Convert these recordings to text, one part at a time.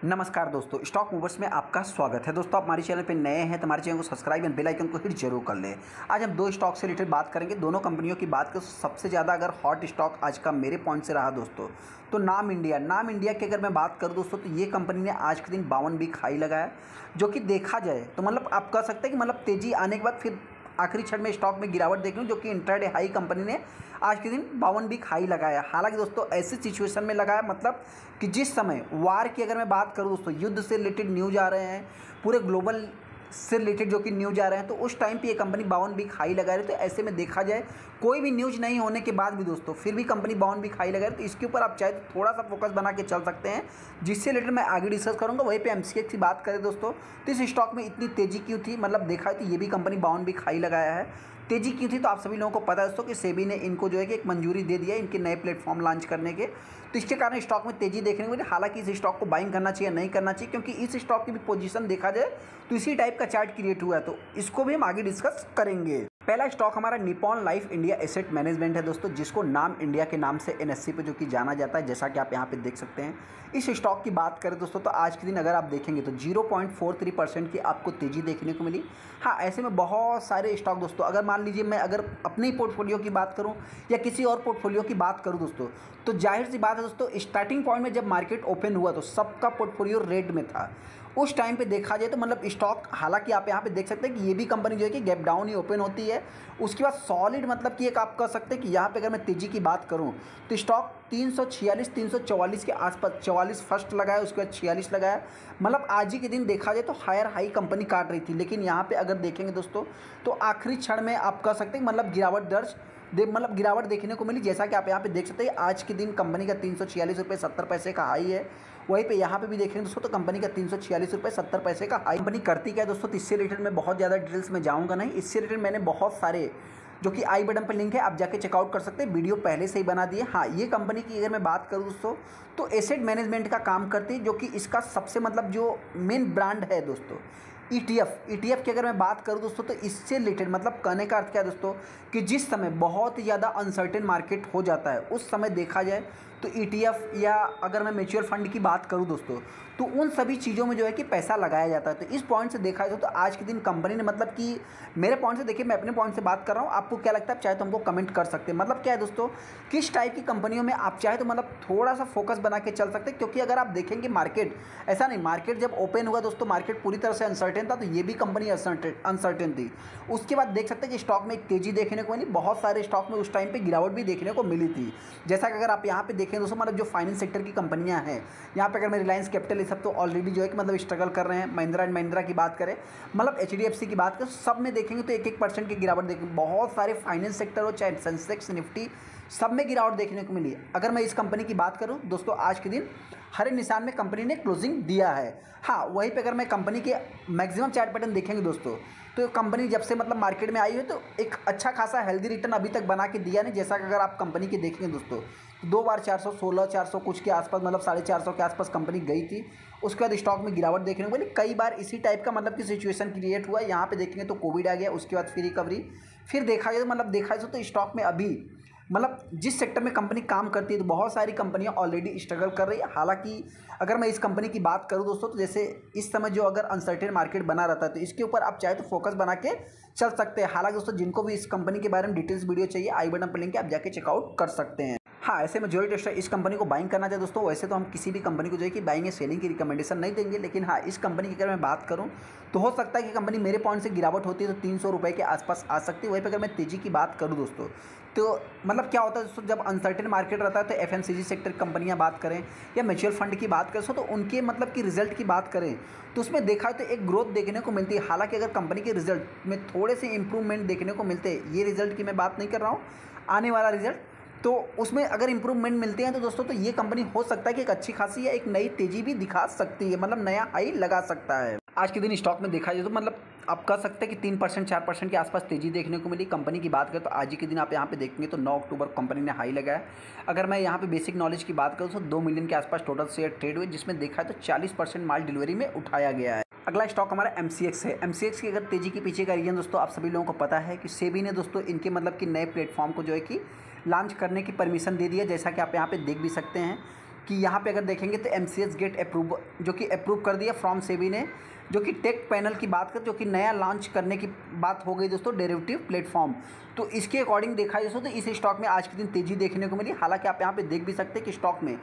नमस्कार दोस्तों, stock movers में आपका स्वागत है। दोस्तों, आप हमारे चैनल पर नए हैं तो हमारे चैनल को सब्सक्राइब एंड बेल आइकन को हिट जरूर कर लें। आज हम दो स्टॉक से रिलेटेड बात करेंगे। दोनों कंपनियों की बात करें तो सबसे ज़्यादा अगर हॉट स्टॉक आज का मेरे पॉइंट से रहा दोस्तों तो नाम इंडिया की अगर मैं बात करूँ दोस्तों तो ये कंपनी ने आज के दिन 52 वीक हाई लगाया, जो कि देखा जाए तो मतलब आप कह सकते हैं कि मतलब तेज़ी आने के बाद फिर आखिरी क्षण में स्टॉक में गिरावट देख लूँ, जो कि इंट्राडे हाई कंपनी ने आज के दिन 52 वीक हाई लगाया। हालांकि दोस्तों ऐसी सिचुएशन में लगाया मतलब कि जिस समय वार की अगर मैं बात करूँ दोस्तों, युद्ध से रिलेटेड न्यूज़ आ रहे हैं, पूरे ग्लोबल से रिलेटेड जो कि न्यूज़ आ रहे हैं, तो उस टाइम पे ये कंपनी 52 वीक हाई लगा रही है। तो ऐसे में देखा जाए कोई भी न्यूज़ नहीं होने के बाद भी दोस्तों फिर भी कंपनी 52 वीक हाई लगा रही है। तो इसके ऊपर आप चाहे तो थोड़ा सा फोकस बना के चल सकते हैं, जिससे रिलेटेड मैं आगे डिस्कस करूँगा। वहीं पे एमसीएक्स की बात करें दोस्तों तो इस स्टॉक में इतनी तेज़ी क्यों थी, मतलब देखा है तो ये भी कंपनी 52 वीक हाई लगाया है। तेज़ी क्यों थी तो आप सभी लोगों को पता है दोस्तों कि सेबी ने इनको जो है कि एक मंजूरी दे दिया इनके नए प्लेटफॉर्म लॉन्च करने के, तो इसके कारण स्टॉक में तेज़ी देखने को मिली। हालांकि इस स्टॉक को बाइंग करना चाहिए नहीं करना चाहिए, क्योंकि इस स्टॉक की भी पोजीशन देखा जाए तो इसी टाइप का चार्ट क्रिएट हुआ है, तो इसको भी हम आगे डिस्कस करेंगे। पहला स्टॉक हमारा Nippon life India asset management है दोस्तों, जिसको नाम इंडिया के नाम से एनएससी पे जो कि जाना जाता है, जैसा कि आप यहाँ पे देख सकते हैं। इस स्टॉक की बात करें दोस्तों तो आज के दिन अगर आप देखेंगे तो 0.43% की आपको तेज़ी देखने को मिली। हाँ, ऐसे में बहुत सारे स्टॉक दोस्तों, अगर मान लीजिए मैं अगर अपने ही पोर्टफोलियो की बात करूँ या किसी और पोर्टफोलियो की बात करूँ दोस्तों, तो जाहिर सी बात है दोस्तों, स्टार्टिंग पॉइंट में जब मार्केट ओपन हुआ तो सबका पोर्टफोलियो रेड में था। उस टाइम पे देखा जाए तो मतलब स्टॉक, हालांकि आप यहाँ पे देख सकते हैं कि ये भी कंपनी जो है कि गैप डाउन ही ओपन होती है, उसके बाद सॉलिड मतलब कि एक आप कह सकते हैं कि यहाँ पे अगर मैं तेज़ी की बात करूँ तो स्टॉक 346 344 के आसपास 44 फर्स्ट लगाया, उसके बाद 46 लगाया। मतलब आज ही के दिन देखा जाए तो हायर हाई कंपनी काट रही थी, लेकिन यहाँ पे अगर देखेंगे दोस्तों तो आखिरी क्षण में आप कह सकते हैं मतलब गिरावट देखने को मिली। जैसा कि आप यहाँ पे देख सकते हैं आज के दिन कंपनी का 346 रुपये 70 पैसे का हाई है। वहीं पे यहाँ पे भी देखेंगे दोस्तों तो कंपनी का 346 रुपये 70 पैसे का हाई। कंपनी करती क्या है दोस्तों, तो इससे रिलेटेड मैं बहुत ज़्यादा डिटेल्स में जाऊँगा नहीं। इससे रिलेटेड मैंने बहुत सारे जो कि आई बटन पर लिंक है, आप जाके चेकआउट कर सकते हैं, वीडियो पहले से ही बना दिए। हाँ, ये कंपनी की अगर मैं बात करूँ दोस्तों तो एसेट मैनेजमेंट का काम करती है, जो कि इसका सबसे मतलब जो मेन ब्रांड है दोस्तों ईटीएफ की अगर मैं बात करूं दोस्तों तो इससे रिलेटेड मतलब कहने का अर्थ क्या है दोस्तों कि जिस समय बहुत ही ज़्यादा अनसर्टेन मार्केट हो जाता है उस समय देखा जाए तो ईटीएफ या अगर मैं म्यूचुअल फंड की बात करूं दोस्तों तो उन सभी चीज़ों में जो है कि पैसा लगाया जाता है। तो इस पॉइंट से देखा जाए तो आज के दिन कंपनी ने मतलब कि मेरे पॉइंट से देखिए, मैं अपने पॉइंट से बात कर रहा हूँ, आपको क्या लगता है आप चाहे तो हमको कमेंट कर सकते हैं। मतलब क्या है दोस्तों, किस टाइप की कंपनियों में आप चाहे तो मतलब थोड़ा सा फोकस बना के चल सकते हैं, क्योंकि अगर आप देखेंगे मार्केट ऐसा नहीं, मार्केट जब ओपन हुआ दोस्तों मार्केट पूरी तरह से अनसर्टेन था, तो ये भी कंपनी अनसर्टेन थी। उसके बाद देख सकते हैं कि स्टॉक में एक तेज़ी देखने को मिली, बहुत सारे स्टॉक में उस टाइम पर गिरावट भी देखने को मिली थी। जैसा कि अगर आप यहाँ पे देखें दोस्तों मतलब जो फाइनेंस सेक्टर की कंपनियां हैं, यहाँ पे अगर मैं रिलायंस कैपिटल ये सब तो ऑलरेडी जो है कि मतलब स्ट्रगल कर रहे हैं। महिंद्रा एंड महिंद्रा की बात करें, मतलब एचडीएफसी की बात करें, सब में देखेंगे तो 1-1% की गिरावट देखेंगे। बहुत सारे फाइनेंस सेक्टर हो चाहे सेंसेक्स निफ्टी, सब में गिरावट देखने को मिली। अगर मैं इस कंपनी की बात करूं दोस्तों, आज के दिन हरे निशान में कंपनी ने क्लोजिंग दिया है। हाँ, वहीं पे अगर मैं कंपनी के मैक्सिमम चार्ट पैटर्न देखेंगे दोस्तों तो कंपनी जब से मतलब मार्केट में आई है तो एक अच्छा खासा हेल्दी रिटर्न अभी तक बना के दिया नहीं। जैसा कि अगर आप कंपनी के देखेंगे दोस्तों तो 2 बार 416 400 कुछ के आसपास मतलब 450 के आसपास कंपनी गई थी, उसके बाद स्टॉक में गिरावट देखने को मिली। कई बार इसी टाइप का मतलब कि सिचुएशन क्रिएट हुआ। यहाँ पे देखेंगे तो कोविड आ गया, उसके बाद फिर रिकवरी, फिर देखा जाए तो मतलब देखा जाए तो स्टॉक में अभी मतलब जिस सेक्टर में कंपनी काम करती है तो बहुत सारी कंपनियां ऑलरेडी स्ट्रगल कर रही है। हालांकि अगर मैं इस कंपनी की बात करूं दोस्तों तो जैसे इस समय जो अगर अनसर्टेन मार्केट बना रहता है तो इसके ऊपर आप चाहे तो फोकस बना के चल सकते हैं। हालांकि दोस्तों जिनको भी इस कंपनी के बारे में डिटेल्स वीडियो चाहिए, आई बटन पर लिंक है, आप जाके चेकआउट कर सकते हैं। हाँ, ऐसे मेजॉरिटी टेस्टर इस कंपनी को बाइंग करना चाहिए दोस्तों। वैसे तो हम किसी भी कंपनी को जो है कि बाइंग या सेलिंग की रिकमेंडेशन नहीं देंगे, लेकिन हाँ, इस कंपनी की अगर मैं बात करूँ तो हो सकता है कि कंपनी मेरे पॉइंट से गिरावट होती है तो 300 रुपये के आसपास आ सकती है। वहीं पर अगर मैं तेज़ी की बात करूँ दोस्तों तो मतलब क्या होता है दोस्तों, जब अनसर्टेन मार्केट रहता है तो एफएमसीजी सेक्टर कंपनियां बात करें या म्यूचुअल फंड की बात करें तो उनके मतलब कि रिजल्ट की बात करें तो उसमें देखा तो एक ग्रोथ देखने को मिलती है। हालांकि अगर कंपनी के रिजल्ट में थोड़े से इंप्रूवमेंट देखने को मिलते हैं, ये रिजल्ट की मैं बात नहीं कर रहा हूँ, आने वाला रिजल्ट, तो उसमें अगर इंप्रूवमेंट मिलते हैं तो दोस्तों तो ये कंपनी हो सकता है कि एक अच्छी खासी या एक नई तेज़ी भी दिखा सकती है, मतलब नया हाई लगा सकता है। आज के दिन स्टॉक में देखा जाए तो मतलब आप कह सकते हैं कि 3% 4% के आसपास तेज़ी देखने को मिली। कंपनी की बात करें तो आज ही के दिन आप यहाँ पे देखेंगे तो 9 अक्टूबर कंपनी ने हाई लगाया। अगर मैं यहाँ पे बेसिक नॉलेज की बात करूँ तो 2 मिलियन के आसपास टोटल शेयर ट्रेड हुए, जिसमें देखा है तो 40% माल डिलीवरी में उठाया गया है। अगला स्टॉक हमारा एमसीएक्स है। एमसीएक्स की अगर तेज़ी के पीछे का रीजन दोस्तों आप सभी लोगों को पता है कि सेबी ने दोस्तों इनके मतलब कि नए प्लेटफॉर्म को जो है कि लॉन्च करने की परमिशन दे दी है, जैसा कि आप यहाँ पे देख भी सकते हैं। कि यहाँ पे अगर देखेंगे तो MCX गेट अप्रूव जो कि अप्रूव कर दिया फ्रॉम सेबी ने, जो कि टेक पैनल की बात कर जो कि नया लॉन्च करने की बात हो गई दोस्तों डेरिवेटिव प्लेटफॉर्म। तो इसके अकॉर्डिंग देखा जाए दोस्तों तो इस स्टॉक में आज के दिन तेज़ी देखने को मिली। हालांकि आप यहाँ पे देख भी सकते हैं कि स्टॉक में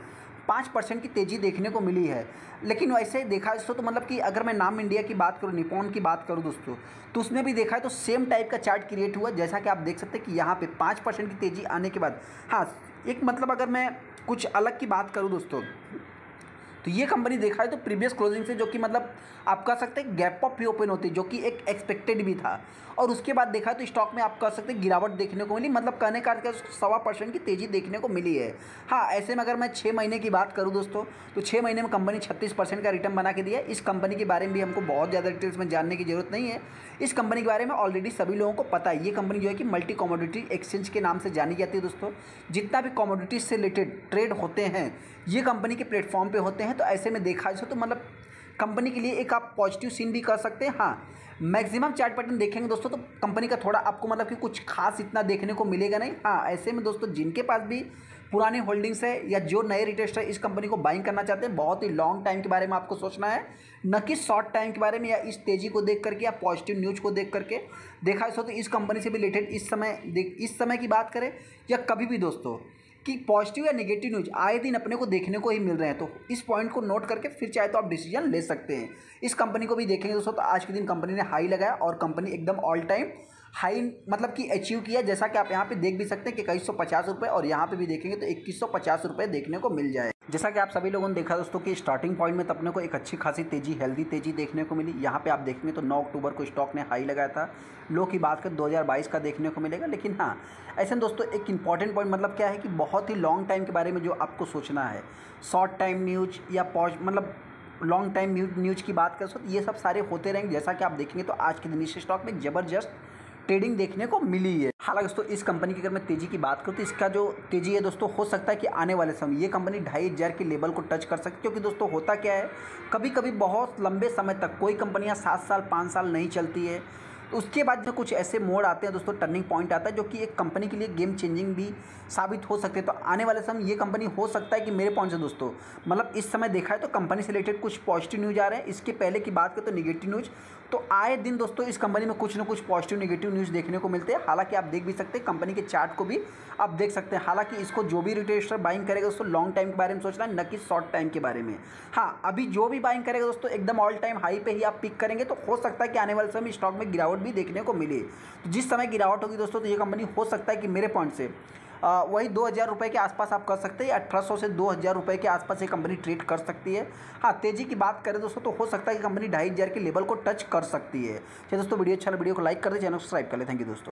5% की तेज़ी देखने को मिली है। लेकिन वैसे देखा दोस्तों तो मतलब कि अगर मैं नाम इंडिया की बात करूँ, निपॉन की बात करूँ दोस्तों, तो उसमें भी देखा है तो सेम टाइप का चार्ट क्रिएट हुआ, जैसा कि आप देख सकते हैं कि यहाँ पे 5% की तेज़ी आने के बाद हाँ एक मतलब अगर मैं कुछ अलग की बात करूँ दोस्तों, तो ये कंपनी देखा है तो प्रीवियस क्लोजिंग से जो कि मतलब आप कह सकते हैं गैप अप भी ओपन होती है, जो कि एक एक्सपेक्टेड भी था, और उसके बाद देखा तो स्टॉक में आप कह सकते हैं गिरावट देखने को मिली, मतलब कहने का 1.25% की तेज़ी देखने को मिली है। हाँ, ऐसे में अगर मैं 6 महीने की बात करूँ दोस्तों, तो 6 महीने में कंपनी 36% का रिटर्न बना के दिया है। इस कंपनी के बारे में भी हमको बहुत ज़्यादा डिटेल्स में जानने की जरूरत नहीं है, इस कंपनी के बारे में ऑलरेडी सभी लोगों को पता है। ये कंपनी जो है कि मल्टी कमोडिटी एक्सचेंज के नाम से जानी जाती है दोस्तों। जितना भी कमोडिटीज से रिलेटेड ट्रेड होते हैं ये कंपनी के प्लेटफॉर्म पे होते हैं। तो ऐसे में देखा जाए तो मतलब कंपनी के लिए एक आप पॉजिटिव सीन भी कर सकते हैं। हाँ, मैक्सिमम चार्ट पैटर्न देखेंगे दोस्तों तो कंपनी का थोड़ा आपको मतलब कि कुछ खास इतना देखने को मिलेगा नहीं। हाँ, ऐसे में दोस्तों जिनके पास भी पुरानी होल्डिंग्स है या जो नए रिटेलर इस कंपनी को बाइंग करना चाहते हैं, बहुत ही लॉन्ग टाइम के बारे में आपको सोचना है, न कि शॉर्ट टाइम के बारे में या इस तेज़ी को देख करके या पॉजिटिव न्यूज़ को देख करके। देखा जाए तो इस कंपनी से भी रिलेटेड इस समय की बात करें या कभी भी दोस्तों कि पॉजिटिव या नेगेटिव न्यूज़ आए दिन अपने को देखने को ही मिल रहे हैं। तो इस पॉइंट को नोट करके फिर चाहे तो आप डिसीजन ले सकते हैं। इस कंपनी को भी देखेंगे दोस्तों तो आज के दिन कंपनी ने हाई लगाया और कंपनी एकदम ऑल टाइम हाई मतलब कि अचीव किया, जैसा कि आप यहाँ पे देख भी सकते हैं कि 2150 रुपये, और यहाँ पे भी देखेंगे तो 2150 रुपये देखने को मिल जाए। जैसा कि आप सभी लोगों ने देखा दोस्तों कि स्टार्टिंग पॉइंट में तो अपने को एक अच्छी खासी तेज़ी, हेल्दी तेज़ी देखने को मिली। यहाँ पे आप देखेंगे तो 9 अक्टूबर को स्टॉक ने हाई लगाया था। लो की बात कर 2022 का देखने को मिलेगा। लेकिन हाँ, ऐसे दोस्तों एक इंपॉर्टेंट पॉइंट मतलब क्या है कि बहुत ही लॉन्ग टाइम के बारे में जो आपको सोचना है, शॉर्ट टाइम न्यूज या मतलब लॉन्ग टाइम न्यूज की बात कर सकते, ये सब सारे होते रहेंगे। जैसा कि आप देखेंगे तो आज के दिन इस स्टॉक में ज़बरदस्त ट्रेडिंग देखने को मिली है। हालांकि दोस्तों इस कंपनी की अगर मैं तेज़ी की बात करूँ तो इसका जो तेज़ी है दोस्तों हो सकता है कि आने वाले समय ये कंपनी 2500 के लेवल को टच कर सकती, क्योंकि दोस्तों होता क्या है, कभी कभी बहुत लंबे समय तक कोई कंपनियां 7 साल 5 साल नहीं चलती है, तो उसके बाद जो कुछ ऐसे मोड़ आते हैं दोस्तों, टर्निंग पॉइंट आता है जो कि एक कंपनी के लिए गेम चेंजिंग भी साबित हो सकते हैं। तो आने वाले समय ये कंपनी हो सकता है कि मेरे पॉइंट से दोस्तों मतलब इस समय देखा है तो कंपनी से रिलेटेड कुछ पॉजिटिव न्यूज़ आ रहे हैं। इसके पहले की बात करें तो नेगेटिव न्यूज़, तो आए दिन दोस्तों इस कंपनी में कुछ ना कुछ पॉजिटिव नेगेटिव न्यूज़ देखने को मिलते हैं। हालांकि आप देख भी सकते हैं कंपनी के चार्ट को भी आप देख सकते हैं। हालांकि इसको जो भी रिटेलर बाइंग करेगा दोस्तों लॉन्ग टाइम के बारे में सोचना है, न कि शॉर्ट टाइम के बारे में। हाँ, अभी जो भी बाइंग करेगा दोस्तों एकदम ऑल टाइम हाई पे ही आप पिक करेंगे, तो हो सकता है कि आने वाले समय स्टॉक में गिरावट भी देखने को मिले। तो जिस समय गिरावट होगी दोस्तों तो ये कंपनी हो सकता है कि मेरे पॉइंट से वही 2000 रुपये के आसपास आप कर सकते हैं, 1800 से 2000 रुपये के आसपास ये कंपनी ट्रेड कर सकती है। हाँ, तेज़ी की बात करें दोस्तों तो हो सकता है कि कंपनी 2500 के लेवल को टच कर सकती है। चलिए दोस्तों, वीडियो अच्छा लगा वीडियो को लाइक कर दे, चैनल को सब्सक्राइब कर ले। थैंक यू दोस्तों।